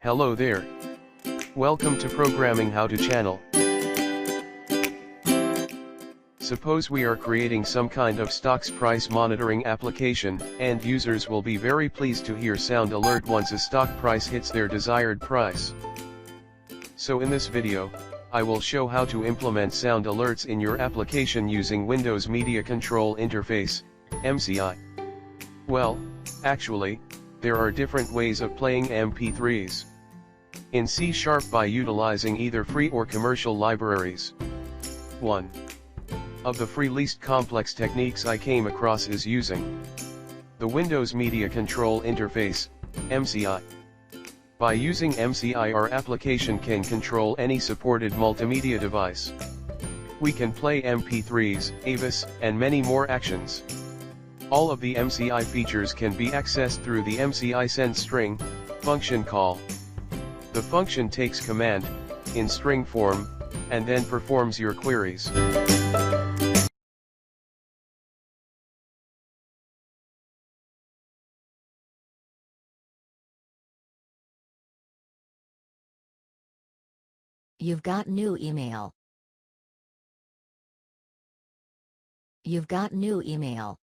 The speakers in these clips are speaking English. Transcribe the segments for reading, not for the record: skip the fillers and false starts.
Hello there. Welcome to Programming How To channel. Suppose we are creating some kind of stocks price monitoring application, and users will be very pleased to hear sound alert once a stock price hits their desired price. So in this video, I will show how to implement sound alerts in your application using Windows Media Control Interface, MCI. Well, actually, there are different ways of playing MP3s. In C# by utilizing either free or commercial libraries. One of the free least complex techniques I came across is using the Windows Media Control Interface, MCI. By using MCI, our application can control any supported multimedia device. We can play MP3s, AVIS, and many more actions. All of the MCI features can be accessed through the mciSendString function call. The function takes command in string form, and then performs your queries. You've got new email. You've got new email.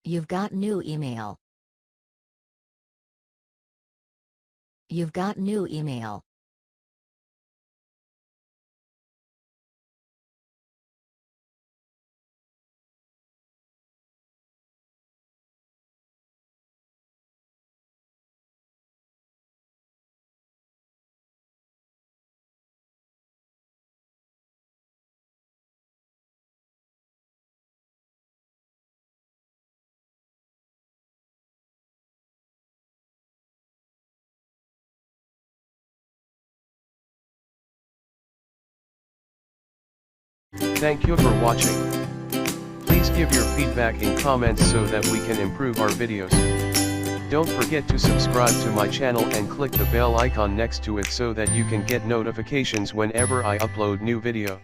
You've got new email. You've got new email. Thank you for watching. Please give your feedback in comments so that we can improve our videos. Don't forget to subscribe to my channel and click the bell icon next to it so that you can get notifications whenever I upload new video.